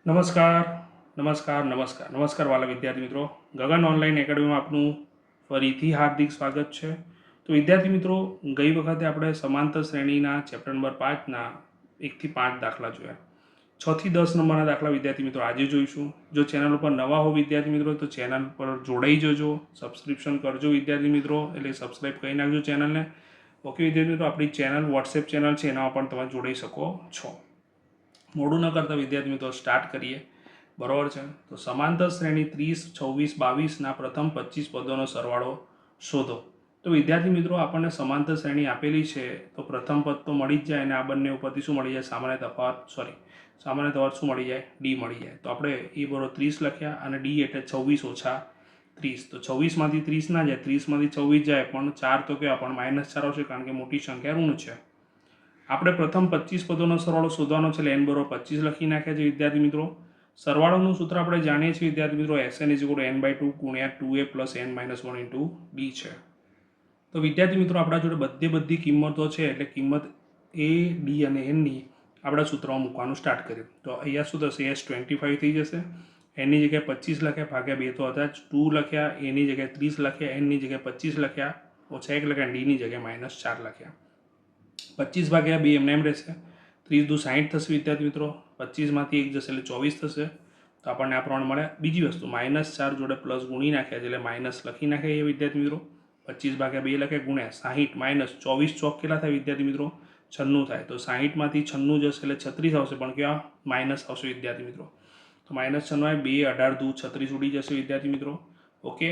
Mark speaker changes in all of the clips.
Speaker 1: નમસ્કાર નમસ્કાર નમસ્કાર નમસ્કાર વાલા વિદ્યાર્થી મિત્રો, ગગન ઓનલાઈન એકેડમીમાં આપનું ફરીથી હાર્દિક સ્વાગત છે. તો વિદ્યાર્થી મિત્રો, ગઈ વખતે આપણે સમાંતર શ્રેણીના ચેપ્ટર નંબર 5ના 1 થી 5 દાખલા જોયા. 6 થી 10 નંબરના દાખલા વિદ્યાર્થી મિત્રો આજે જોઈશું. જો ચેનલ ઉપર નવા હો વિદ્યાર્થી મિત્રો તો ચેનલ પર જોડાઈ જજો, સબસ્ક્રિપ્શન કરજો વિદ્યાર્થી મિત્રો, એટલે સબસ્ક્રાઈબ કરી નાખજો ચેનલને. ઓકે વિદ્યાર્થી મિત્રો, આપણી ચેનલ વોટ્સએપ ચેનલ છે, એના પણ તમે જોડાઈ શકો છો. મોડું ન કરતા વિદ્યાર્થી મિત્રો સ્ટાર્ટ કરીએ. બરાબર છે. તો સમાંતર શ્રેણી 30, 26, 22ના પ્રથમ 25 પદોનો સરવાળો શોધો. તો વિદ્યાર્થી મિત્રો, આપણને સમાંતર શ્રેણી આપેલી છે, તો પ્રથમ પદ તો મળી જ જાય, અને આ બંને ઉપરથી શું મળી જાય? સામાન્ય તફાવત શું મળી જાય? ડી મળી જાય. તો આપણે એ બરોબર 30 લખ્યા, અને ડી એટલે 26 ઓછા 30. તો 26માંથી 30 ના જાય, 30માંથી 26 જાય, પણ 4 તો કેવા? પણ -4 આવશે, કારણ કે મોટી સંખ્યા ઋણ છે. આપણે પ્રથમ 25 પદોનો સરવાળો શોધવાનો છે, એટલે n બરોબર 25 લખી નાખ્યા છે વિદ્યાર્થી મિત્રો. સરવાળોનું સૂત્ર આપણે જાણીએ છીએ વિદ્યાર્થી મિત્રો, Sn = n/2 ગુણ્યા 2a + n - 1 * d છે. તો વિદ્યાર્થી મિત્રો, આપણા જોડે બધી કિંમતો છે, એટલે કિંમત a, d અને n ની આપણા સૂત્રમાં મૂકવાનું સ્ટાર્ટ કર્યું. તો અહીંયા શું થશે? s 25 થઈ જશે. n ની જગ્યાએ 25 લખ્યા, ભાગ્યા 2 તો હતા જ, 2 લખ્યા, a ની જગ્યાએ 30 લખ્યા, n ની જગ્યાએ 25 લખ્યા, ઓછા 1 લખ્યા, d ની જગ્યાએ -4 લખ્યા. 25 ભાગ્યા 2 એમને એમ રહેશે. 30 દુ 60 થશે વિદ્યાર્થી મિત્રો. 25માંથી 1 જશે એટલે 24 થશે. તો આપણને આ પ્રમાણે મળે. બીજી વસ્તુ, -4 જોડે પ્લસ ગુણી નાખ્યા છે, એટલે માઇનસ લખી નાખ્યા વિદ્યાર્થી મિત્રો. 25 ભાગ્યા 2 લખે, ગુણ્યા 60 - 24 ચોક કેટલા થાય વિદ્યાર્થી મિત્રો? 96 થાય. તો 60માંથી 96 જશે એટલે 36 આવશે, પણ કેવા? માઇનસ આવશે વિદ્યાર્થી મિત્રો. તો -96 2 18 દુ 36 ઉડી જશે વિદ્યાર્થી મિત્રો. ઓકે.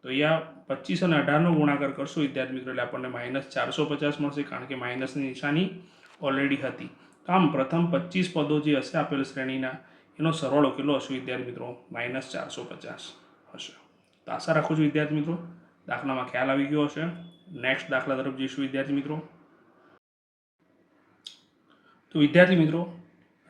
Speaker 1: તો અહીંયા 25 અને 18નો ગુણાકાર કરશો વિદ્યાર્થી મિત્રો, એટલે આપણને -450 મળશે, કારણ કે માઇનસની નિશાની ઓલરેડી હતી. તો આમ પ્રથમ 25 પદો જે હશે આપેલ શ્રેણીના, એનો સરવાળો કેટલો હશે વિદ્યાર્થી મિત્રો? -450 હશે. તો આશા રાખું છું વિદ્યાર્થી મિત્રો દાખલામાં ખ્યાલ આવી ગયો હશે. નેક્સ્ટ દાખલા તરફ જઈશું વિદ્યાર્થી મિત્રો. તો વિદ્યાર્થી મિત્રો,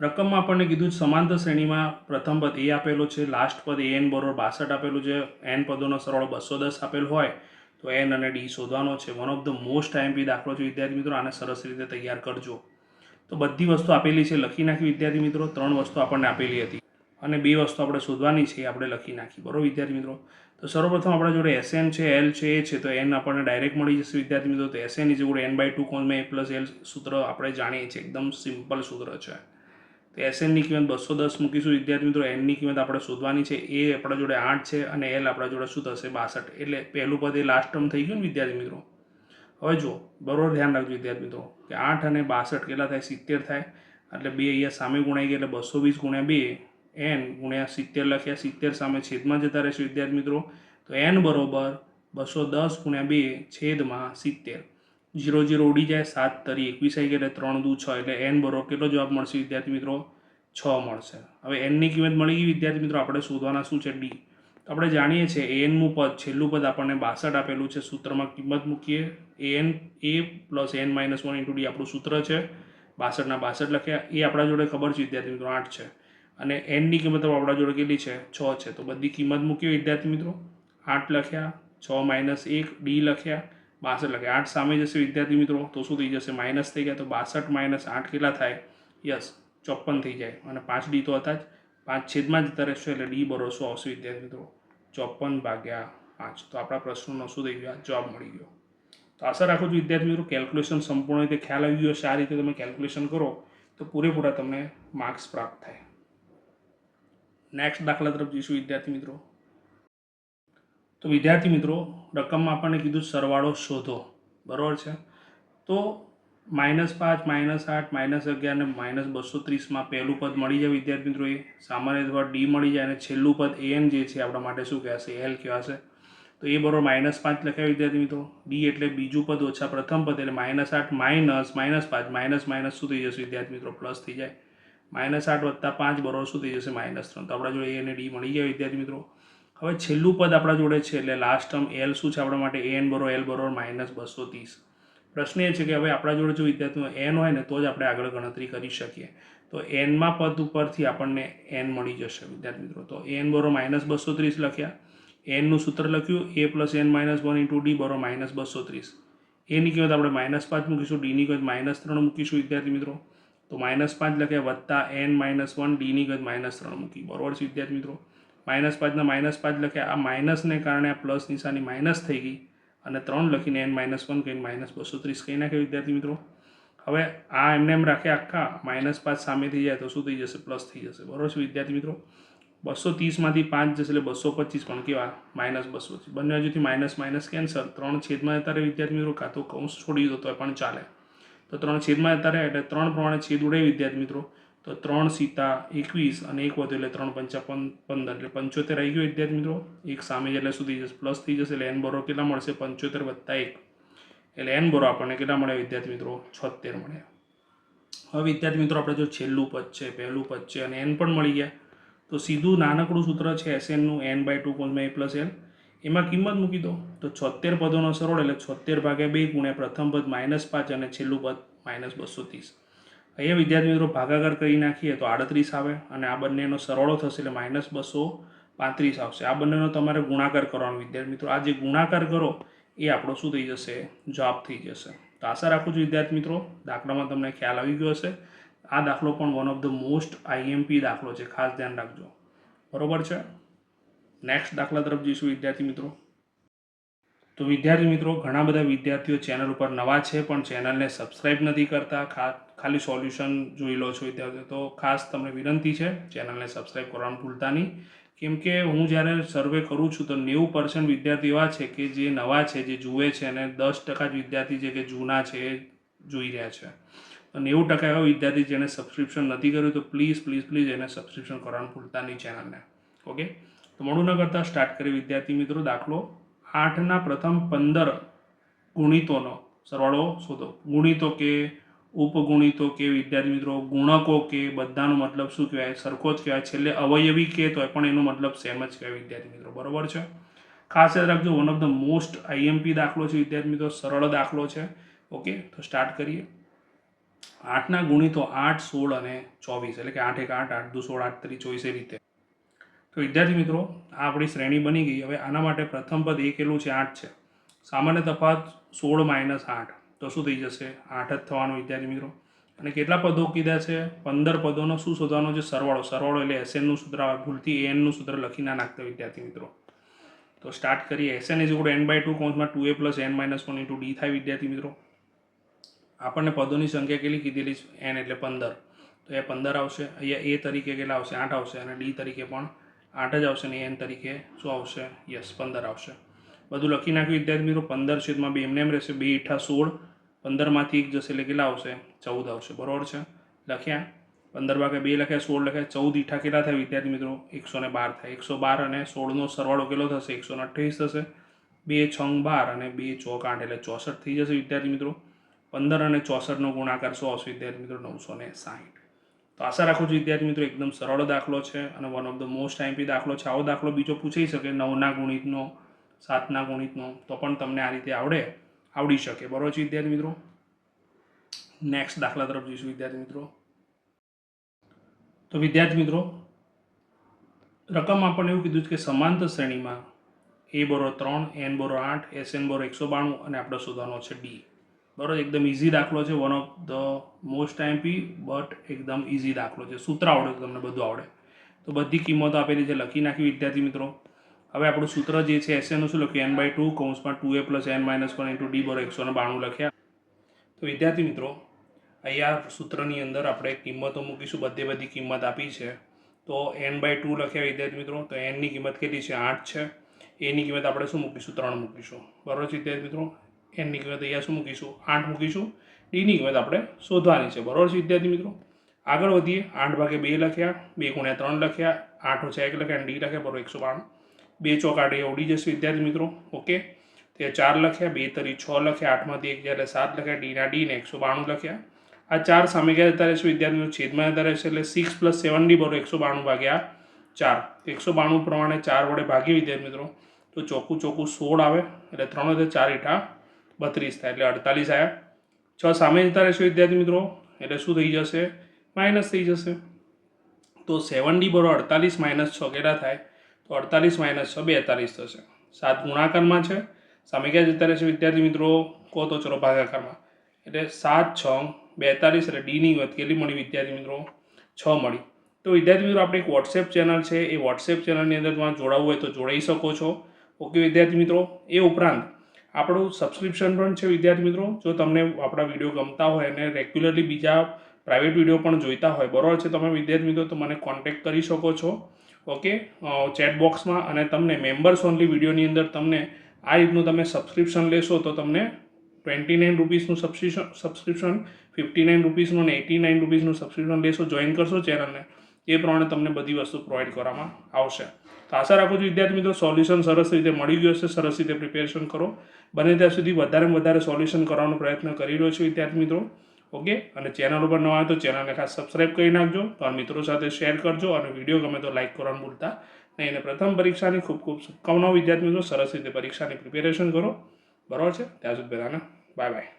Speaker 1: રકમમાં આપણને કીધું સમાંતર શ્રેણીમાં પ્રથમ પદ એ આપેલો છે, લાસ્ટ પદ an બરોબર 62 આપેલું છે, n પદોનો સરવાળો 210 આપેલ હોય, તો n અને d શોધવાનો છે. One of the most IMP દાખલો છે વિદ્યાર્થી મિત્રો, આને સરસ રીતે તૈયાર કરજો. તો બધી વસ્તુ આપેલી છે, લખી નાખી વિદ્યાર્થી મિત્રો. 3 વસ્તુ આપણને આપેલી હતી, અને 2 વસ્તુ આપણે શોધવાની છે, એ આપણે લખી નાખી. બરોબર વિદ્યાર્થી મિત્રો. તો સર્વપ્રથમ આપણા જોડે Sn છે, L છે, એ છે, તો n આપણને ડાયરેક્ટ મળી જશે વિદ્યાર્થી મિત્રો. તો Sn = n/2 a + l સૂત્ર આપણે જાણીએ છીએ, એકદમ સિમ્પલ સૂત્ર છે. તો Sn ની કિંમત 210 મૂકીશું વિદ્યાર્થી મિત્રો. n ની કિંમત આપણે શોધવાની છે, એ આપણા જોડે 8 છે, અને l આપણા જોડે શું થશે? 62. એટલે પહેલું પદ એ લાસ્ટ ટર્મ થઈ ગયું ને વિદ્યાર્થી મિત્રો. હવે જુઓ, બરોબર ધ્યાન રાખજો વિદ્યાર્થી મિત્રો, કે 8 અને 62 કેટલા થાય? 70 થાય. એટલે 2 અહીંયા સામે ગુણાઈ ગયા, એટલે 220 ગુણ્યા 2 n ગુણ્યા 70 લખ્યા. 70 સામે છેદમાં જતા રહેશે વિદ્યાર્થી મિત્રો. તો n બરોબર 210 ગુણ્યા 2 છેદમાં 70. 0 0 ઉડી જાય, 7 તરી 21 આવી ગયા, એટલે 3 દુ 6, એટલે n બરોબર કેટલો જવાબ મળશે વિદ્યાર્થી મિત્રો? 6 મળશે. હવે n ની કિંમત મળી ગઈ વિદ્યાર્થી મિત્રો. આપણે શોધવાના શું છે? ડી. તો આપણે જાણીએ છીએ anનું પદ, છેલ્લું પદ આપણને 62 આપેલું છે. સૂત્રમાં કિંમત મૂકીએ, an a + n - 1 * d આપણું સૂત્ર છે. 62ના 62 લખ્યા. એ આપણા જોડે ખબર છે વિદ્યાર્થી મિત્રો 8 છે, અને n ની કિંમત આપણા જોડે કેટલી છે? 6 છે. તો બધી કિંમત મૂકીએ વિદ્યાર્થી મિત્રો. 8 લખ્યા, 6 - 1 d લખ્યા, 62 લખ્યા. 8 સામે જશે વિદ્યાર્થી મિત્રો, તો શું થઈ જશે? માઇનસ થઈ ગયા. તો 62 - 8 કેટલા થાય? યસ, 54 થઈ જાય. અને 5 d તો હતા જ, 5 છેદમાં જતા રહેશે, એટલે d બરોબર શું આવશે વિદ્યાર્થી મિત્રો? 54/5. તો આપણા પ્રશ્નનો શું થઈ ગયો? જવાબ મળી ગયો. તો આશા રાખું છું વિદ્યાર્થી મિત્રો કેલ્ક્યુલેશન સંપૂર્ણ રીતે ખ્યાલ આવી ગયો હશે. આ રીતે તમે કેલ્ક્યુલેશન કરો તો પૂરેપૂરા તમને માર્ક્સ પ્રાપ્ત થાય. નેક્સ્ટ દાખલા તરફ જઈશું વિદ્યાર્થી મિત્રો. તો વિદ્યાર્થી મિત્રો, રકમમાં આપણને કીધું સરવાળો શોધો. બરાબર છે. તો -5, -8, -11 અને -230માં પહેલું પદ મળી જાય વિદ્યાર્થી મિત્રો. એ સામાન્ય તફાવત ડી મળી જાય, અને છેલ્લું પદ an જે છે આપણા માટે શું કહેવાશે? l કહેવાશે. તો એ બરોબર -5 લખ્યા વિદ્યાર્થી મિત્રો. ડી એટલે બીજું પદ ઓછા પ્રથમ પદ, એટલે -8 -5 માઇનસ શું થઈ જશે વિદ્યાર્થી મિત્રો? પ્લસ થઈ જાય. -8 + 5 બરોબર શું થઈ જશે? -3. તો આપણા જોડે a અને d મળી ગયા વિદ્યાર્થી મિત્રો. હવે છેલ્લું પદ આપણા જોડે છે, એટલે લાસ્ટ ટર્મ l શું છે આપણા માટે? an બરોબર l બરોબર -230. પ્રશ્ન એ છે કે હવે આપણા જોડે જો વિદ્યાર્થીઓ n હોય ને, તો જ આપણે આગળ ગણતરી કરી શકીએ. તો n માં પદ ઉપરથી આપણને n મળી જશે વિદ્યાર્થી મિત્રો. તો an બરોબર -230 લખ્યા. n નું સૂત્ર લખ્યું, a + n - 1 * d બરોબર -230. a ની કિંમત આપણે -5 મૂકીશું, d ની કિંમત -3 મૂકીશું વિદ્યાર્થી મિત્રો. તો -5 લખ્યા વત્તા n-1 ડીની ગત -3 મૂકી. બરાબર છે વિદ્યાર્થી મિત્રો. -5 ના -5 લખ્યા. આ માઇનસને કારણે આ પ્લસ નિશાની માઇનસ થઈ ગઈ અને 3 લખીને n-1 કહીને -230 કહી નાખ્યા વિદ્યાર્થી મિત્રો. હવે આ એમને એમ રાખ્યા આખા -5 સામે થઈ જાય તો શું થઈ જશે? પ્લસ થઈ જશે. બરાબર છે વિદ્યાર્થી મિત્રો. 230માંથી 5 જશે એટલે 225 પણ કેવા? -225. બંને બાજુથી માઇનસ માઇનસ કેન્સલ. 3 છેદમાં જતા રહે વિદ્યાર્થી મિત્રો. કાં તો કૌંસ છોડી દો તો પણ ચાલે. તો 3 છેદમાં જતા રહે એટલે 3 પ્રમાણે છેદ ઉડે વિદ્યાર્થી મિત્રો. તો 3 સીતા 21 અને 1 વધુ એટલે 3 પંચા 15 એટલે 75 આવી ગયો વિદ્યાર્થી મિત્રો. એક સામે એટલે શું થઈ જશે? પ્લસ થઈ જશે. એટલે n બરોબર કેટલા મળશે? 75 + 1 એટલે n બરોબર આપણને કેટલા મળ્યા વિદ્યાર્થી મિત્રો? 76 મળ્યા. હવે વિદ્યાર્થી મિત્રો આપણે જો છેલ્લું પદ છે, પહેલું પદ છે અને n પણ મળી ગયા તો સીધું નાનકડું સૂત્ર છે Sn નું n/2 a + l. એમાં કિંમત મૂકી દો તો 76 પદોનો સરવાળો એટલે 76/2 ગુણ્યા પ્રથમ પદ -5 અને છેલ્લું પદ -230. અહીંયા વિદ્યાર્થી મિત્રો ભાગાકાર કરી નાખીએ તો 38 આવે અને આ બંનેનો સરવાળો થશે એટલે -235 આવશે. આ બંનેનો તમારે ગુણાકાર કરવાનો વિદ્યાર્થી મિત્રો. આ જે ગુણાકાર કરો એ આપણો શું થઈ જશે? જવાબ થઈ જશે. તો આશા રાખું છું વિદ્યાર્થી મિત્રો દાખલામાં તમને ખ્યાલ આવી ગયો હશે. આ દાખલો પણ one of the most IMP દાખલો છે, ખાસ ધ્યાન રાખજો. બરોબર છે. નેક્સ્ટ દાખલા તરફ જઈશું વિદ્યાર્થી મિત્રો. તો વિદ્યાર્થી મિત્રો ઘણા બધા વિદ્યાર્થીઓ ચેનલ ઉપર નવા છે પણ ચેનલને સબસ્ક્રાઈબ નથી કરતા. ખાલી સોલ્યુશન જોઈ લો છો વિદ્યાર્થીઓ. તો ખાસ તમને વિનંતી છે ચેનલને સબસ્ક્રાઈબ કરવાનું ભૂલતા નહીં. કેમ કે હું જ્યારે સર્વે કરું છું તો 90% વિદ્યાર્થી એવા છે કે જે નવા છે, જે જુએ છે, અને 10% જ વિદ્યાર્થી છે કે જૂના છે એ જોઈ રહ્યા છે. તો 90% એવા વિદ્યાર્થી જેને સબસ્ક્રિપ્શન નથી કર્યું તો પ્લીઝ એને સબસ્ક્રિપ્શન કરવાનું ભૂલતા નહીં ચેનલને. ઓકે, તો મોડું ન કરતાં સ્ટાર્ટ કરીએ વિદ્યાર્થી મિત્રો. દાખલો 8ના પ્રથમ 15 ગુણિતોનો સરવાળો શોધો. ગુણિતો કે ઉપગુણિતો કે વિદ્યાર્થી મિત્રો ગુણકો કે બધાનો મતલબ શું કહેવાય? સરખો જ કહેવાય. છેલ્લે અવયવી કે તો પણ એનો મતલબ સેમ જ કહેવાય વિદ્યાર્થી મિત્રો. બરોબર છે. ખાસ યાદ રાખજો one of the most IMP દાખલો છે વિદ્યાર્થી મિત્રો. સરળ દાખલો છે. ઓકે, તો સ્ટાર્ટ કરીએ. 8ના ગુણિતો 8, 16 અને 24 એટલે કે 8 × 1 8, 2 16, 8 3 24 એ રીતે. તો વિદ્યાર્થી મિત્રો આ આપણી શ્રેણી બની ગઈ. હવે આના માટે પ્રથમ પદ એ કેટલું છે? 8 છે. સામાન્ય તફાવત 16 - 8 તો શું થઈ જશે? 8 જ થવાનો વિદ્યાર્થી મિત્રો. અને કેટલા પદો કીધા છે? 15 પદોનો શું શોધવાનો છે? સરવાળો એટલે Sn નું સૂત્ર આવે. ભૂલથી an નું સૂત્ર લખી ના નાખતા વિદ્યાર્થી મિત્રો. તો સ્ટાર્ટ કરીએ. Sn = n/2 કૌંસમાં 2a + n-1 × d થાય વિદ્યાર્થી મિત્રો. આપણને પદોની સંખ્યા કેટલી કીધેલી છે? n એટલે 15. તો એ 15 આવશે. અહીંયા a તરીકે કેટલા આવશે? 8 આવશે અને d તરીકે પણ 8 જ આવશે અને n તરીકે શું આવશે? યસ 15 આવશે. બધું લખી નાખ્યું વિદ્યાર્થી મિત્રો. 15/2 એમને એમ રહેશે. 2 × 16, 15માંથી 1 જશે એટલે કેટલા આવશે? 14 આવશે. બરોબર છે. લખ્યા. 15/2 લખ્યા, 16 લખ્યા. 14 × કેટલા થાય વિદ્યાર્થી મિત્રો? 112 થાય. 112 અને 16નો સરવાળો કેટલો થશે? 128 થશે. 2 × 6 = 12 અને 2 × 4 = 8 એટલે 64 થઈ જશે વિદ્યાર્થી મિત્રો. 15 અને 64નો ગુણાકાર શું આવશે વિદ્યાર્થી મિત્રો? 960. તો આશા રાખું છું વિદ્યાર્થી મિત્રો એકદમ સરળ દાખલો છે અને one of the most IMP દાખલો છે. આવો દાખલો બીજો પૂછાઈ શકે 9ના ગુણિતનો, 7ના ગુણિતનો, તો પણ તમને આ રીતે આવડી શકે. બરોબર છે વિદ્યાર્થી મિત્રો. નેક્સ્ટ દાખલા તરફ જઈશું વિદ્યાર્થી મિત્રો. તો વિદ્યાર્થી મિત્રો રકમ આપણને એવું કીધું છે કે સમાંતર શ્રેણીમાં a = 3, n = 8, Sn = 192 અને આપણે શોધવાનો છે d. બરાબર, એકદમ ઇઝી દાખલો છે. One of the most IMP but એકદમ ઇઝી દાખલો છે. સૂત્ર આવડે તો તમને બધું આવડે. તો બધી કિંમતો આપેલી છે, લખી નાખી વિદ્યાર્થી મિત્રો. હવે આપણું સૂત્ર જે છે Sn નું શું લખ્યું? n/2 કૌંસમાં 2a + n-1 × d = 192 લખ્યા. તો વિદ્યાર્થી મિત્રો અહીંયા સૂત્રની અંદર આપણે કિંમતો મૂકીશું. બધી કિંમત આપી છે. તો n/2 લખ્યા વિદ્યાર્થી મિત્રો. તો n ની કિંમત કેટલી છે? 8 છે. a ની કિંમત આપણે શું મૂકીશું? 3 મૂકીશું. બરાબર છે વિદ્યાર્થી મિત્રો. n ની કિંમત અહીંયા શું મૂકીશું? 8 મૂકીશું. d ની કિંમત આપણે શોધવાની છે. બરાબર છે વિદ્યાર્થી મિત્રો. આગળ વધીએ. 8/2 લખ્યા, 2 × 3 લખ્યા, 8 - 1 લખ્યા અને d લખ્યા. બરાબર 192. 2 × 4 = 8 એ ઉડી જશે વિદ્યાર્થી મિત્રો. ઓકે, તે 4 લખ્યા, 2 × 3 = 6 લખ્યા, 8માંથી 1 જાય એટલે 7 લખ્યા, d ને 192 લખ્યા. આ 4 સામે ગયા જતા રહેશે વિદ્યાર્થી મિત્રો. છેદમાં જતા રહેશે એટલે 6 + 7d = 192/4. 192 પ્રમાણે 4 વડે ભાગીએ વિદ્યાર્થી મિત્રો તો ચોખ્ખું 16 આવે એટલે 3 × 4 = 32 થાય એટલે 48 આવ્યા. 6 સામે જતા રહેશે વિદ્યાર્થી મિત્રો એટલે શું થઈ જશે? માઇનસ થઈ જશે. તો 7d = 48 - 6 કેટલા થાય? તો 48 - 6 42 થશે. 7 ગુણાકારમાં છે. સામે ક્યાં જતા રહેશે વિદ્યાર્થી મિત્રો? કહો તો ચલો ભાગાકારમાં. એટલે 7 6 42 એટલે ડીની વાત કેટલી મળી વિદ્યાર્થી મિત્રો? 6 મળી. તો વિદ્યાર્થી મિત્રો આપણે એક વોટ્સએપ ચેનલ છે, એ વોટ્સએપ ચેનલની અંદર તમારે જોડાવવું હોય તો જોડાઈ શકો છો. ઓકે વિદ્યાર્થી મિત્રો. એ ઉપરાંત આપણું સબસ્ક્રિપ્શન પણ છે વિદ્યાર્થી મિત્રો. જો તમને આપણા વિડીયો ગમતા હોય અને રેગ્યુલરલી બીજા પ્રાઇવેટ વિડીયો પણ જોઈતા હોય, બરાબર છે, તમે વિદ્યાર્થી મિત્રો તો મને કોન્ટેક્ટ કરી શકો છો. ઓકે, ચેટ બોક્સમાં. અને તમને મેમ્બર્સ ઓનલી વિડીયોની અંદર તમને આ રીતનું તમે સબસ્ક્રિપ્શન લેશો તો તમને 29 રૂપીસનું સબસ્ક્રિપ્શન, 59 રૂપીસનું અને 89 રૂપીસનું સબસ્ક્રિપ્શન લેશો, જોઈન કરશો ચેનલને, એ પ્રમાણે તમને બધી વસ્તુ પ્રોવાઈડ કરવામાં આવશે. તો આશા રાખું છું વિદ્યાર્થી મિત્રો સોલ્યુશન સરસ રીતે મળી ગયું હશે. સરસ રીતે પ્રિપેરેશન કરો. બને ત્યાં સુધી વધારેમાં વધારે સોલ્યુશન કરવાનો પ્રયત્ન કરી રહ્યો છું વિદ્યાર્થી મિત્રો. ઓકે, અને ચેનલ ઉપર નવા હોય તો ચેનલને ખાસ સબસ્ક્રાઈબ કરી નાખજો, તમારા મિત્રો સાથે શેર કરજો, અને વિડીયો ગમે તો લાઈક કરવાનું ભૂલતા નહીં. અને પ્રથમ પરીક્ષાની ખૂબ ખૂબ શુભકામનાઓ વિદ્યાર્થી મિત્રો. સરસ રીતે પરીક્ષાની પ્રિપેરેશન કરો. બરાબર છે. ત્યાં સુધી બધાને બાય બાય.